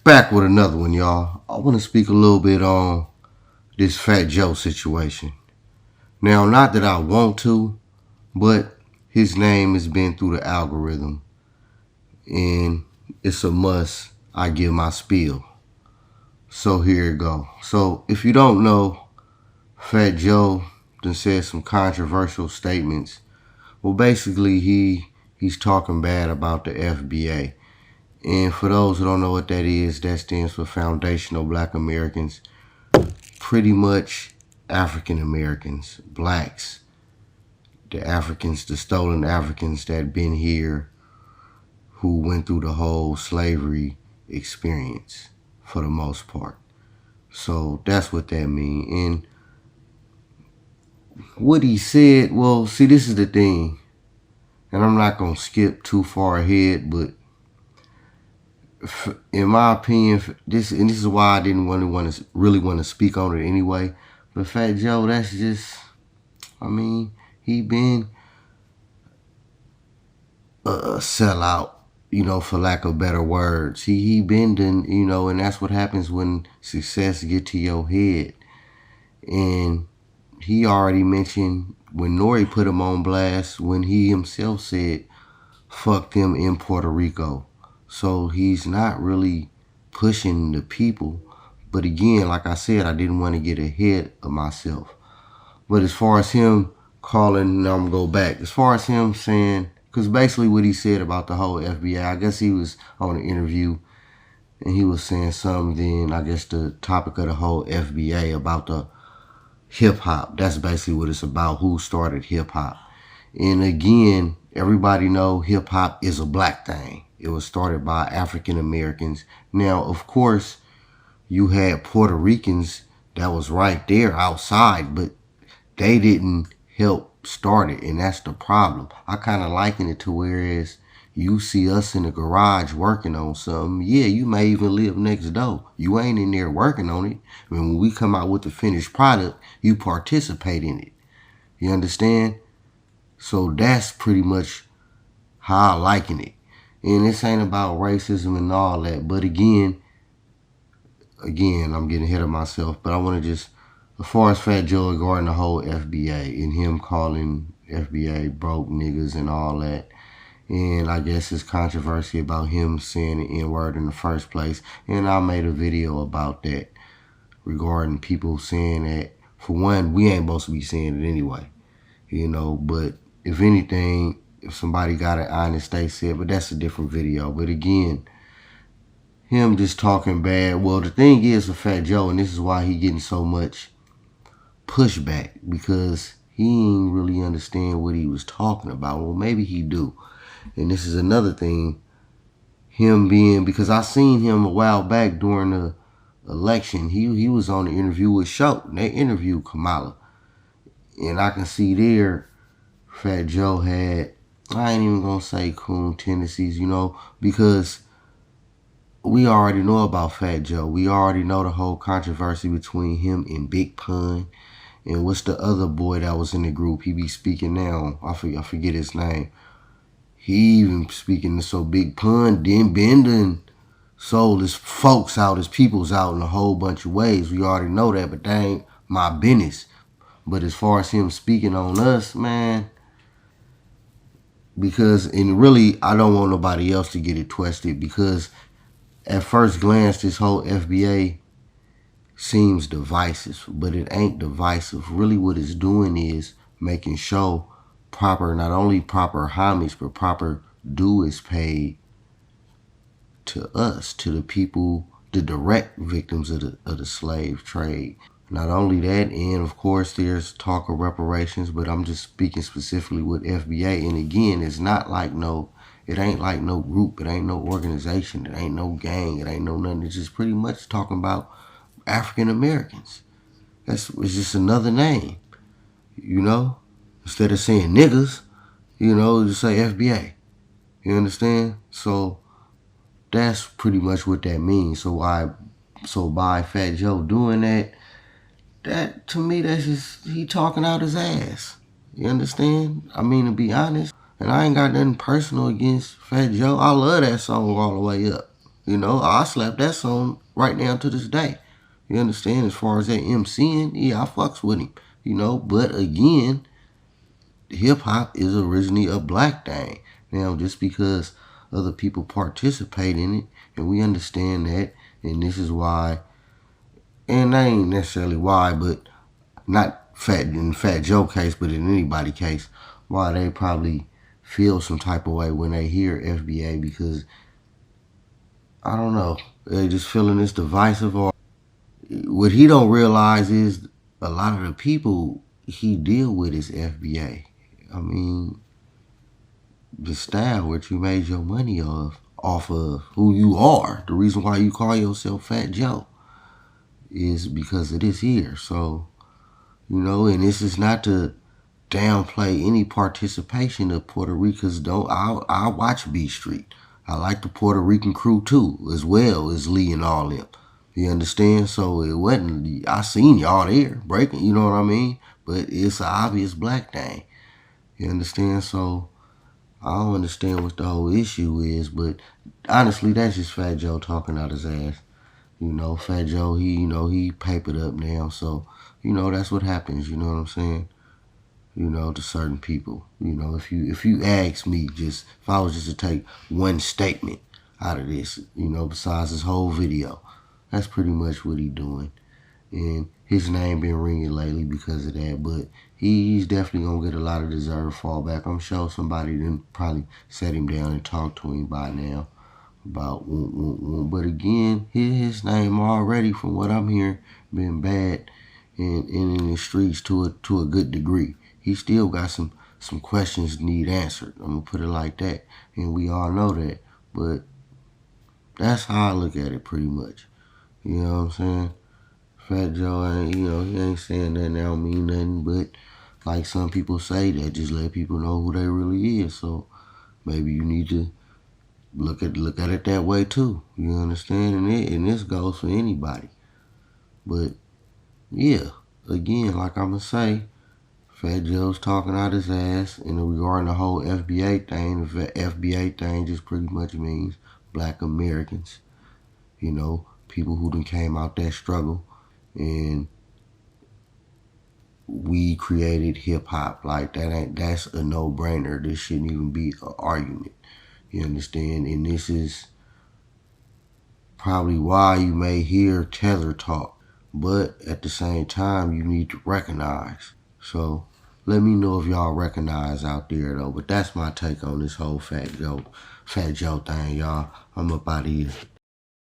Back with another one, y'all. I want to speak a little bit on this Fat Joe situation. Now, not that I want to, but his name has been through the algorithm, and it's a must I give my spiel. So here it go. So if you don't know, Fat Joe done said some controversial statements. Well, basically he's talking bad about the FBA. And for those who don't know what that is, that stands for Foundational Black Americans. Pretty much African Americans, blacks, the Africans, the stolen Africans that been here, who went through the whole slavery experience for the most part. So that's what that means. And what he said, well, see, this is the thing, and I'm not going to skip too far ahead, but in my opinion, this is why I didn't really want to speak on it anyway. But Fat Joe, that's just, I mean, he been a sellout, for lack of better words. He been done, and that's what happens when success get to your head. And he already mentioned when Nori put him on blast when he himself said, "Fuck them in Puerto Rico." So he's not really pushing the people. But again, like I said, I didn't want to get ahead of myself. But as far as him calling, now I'm going to go back. As far as him saying, because basically what he said about the whole FBI, I guess he was on an interview and he was saying something, then I guess the topic of the whole FBA about the hip hop. That's basically what it's about, who started hip hop. And again, everybody know hip hop is a black thing. It was started by African Americans. Now, of course, you had Puerto Ricans that was right there outside, but they didn't help start it, and that's the problem. I kind of liken it to whereas you see us in the garage working on something. Yeah, you may even live next door. You ain't in there working on it. I mean, when we come out with the finished product, you participate in it. You understand? So that's pretty much how I liken it. And this ain't about racism and all that. But again, I'm getting ahead of myself. But I want to just, as far as Fat Joe regarding the whole FBA and him calling FBA broke niggas and all that. And I guess it's controversy about him saying the N-word in the first place. And I made a video about that regarding people saying that, for one, we ain't supposed to be saying it anyway. But if anything, if somebody got it honest, they said, but that's a different video. But again, him just talking bad. Well, the thing is with Fat Joe, and this is why he getting so much pushback, because he ain't really understand what he was talking about. Well, maybe he do. And this is another thing, him being, because I seen him a while back during the election. He was on the interview with Schultz, and they interviewed Kamala. And I can see there, Fat Joe had, I ain't even gonna say coon tendencies, because we already know about Fat Joe. We already know the whole controversy between him and Big Pun. And what's the other boy that was in the group? He be speaking now. I forget his name. He even speaking to so Big Pun, then Bendon sold his folks out, his peoples out in a whole bunch of ways. We already know that, but that ain't my business. But as far as him speaking on us, man, because, and really, I don't want nobody else to get it twisted, because at first glance, this whole FBA seems divisive, but it ain't divisive. Really what it's doing is making sure not only proper homage, but proper due is paid to us, to the people, the direct victims of the slave trade. Not only that, and of course there's talk of reparations, but I'm just speaking specifically with FBA. And again, it ain't like no group, it ain't no organization, it ain't no gang, it ain't no nothing. It's just pretty much talking about African Americans. It's just another name, Instead of saying niggas, just say FBA. You understand? So that's pretty much what that means. So by Fat Joe doing that to me, that's just, he talking out his ass. You understand? I mean, to be honest, and I ain't got nothing personal against Fat Joe. I love that song All the Way Up. You know, I slap that song right now to this day. You understand? As far as that MCing, yeah, I fucks with him. You know, but again, hip hop is originally a black thing. Now, just because other people participate in it, and we understand that, and this is why, and that ain't necessarily why, but not in Fat Joe case, but in anybody case, why they probably feel some type of way when they hear FBA, because I don't know, they just feeling this divisive. Or what he don't realize is a lot of the people he deal with is FBA. I mean, the style what you made your money off of who you are. The reason why you call yourself Fat Joe is because of this here. So, you know, and this is not to downplay any participation of Puerto Ricans. Don't I watch B Street. I like the Puerto Rican crew too, as well as Lee and all them. You understand? So it wasn't, I seen y'all there breaking, you know what I mean? But it's an obvious black thing. You understand? So I don't understand what the whole issue is, but honestly, that's just Fat Joe talking out his ass. You know, Fat Joe, he papered up now, so, that's what happens, you know what I'm saying? To certain people. If you ask me, just if I was just to take one statement out of this, besides this whole video, that's pretty much what he doing. And his name been ringing lately because of that, but he's definitely gonna get a lot of deserved fallback. I'm sure somebody didn't probably set him down and talk to him by now about but again, his name already, from what I'm hearing, been bad in the streets to a good degree. He still got some questions need answered. I'm gonna put it like that, and we all know that. But that's how I look at it, pretty much. You know what I'm saying? Fat Joe ain't, he ain't saying nothing that don't mean nothing, but like some people say, that just let people know who they really is. So maybe you need to look at it that way too. You understand? And this goes for anybody. But yeah, again, like I'm gonna say, Fat Joe's talking out his ass, and regarding the whole FBA thing, the FBA thing just pretty much means Black Americans. People who done came out that struggle, and we created hip hop. Like that's a no brainer. This shouldn't even be an argument. You understand? And this is probably why you may hear Tether talk, but at the same time, you need to recognize. So let me know if y'all recognize out there though. But that's my take on this whole Fat Joe thing, y'all. I'm up out of here.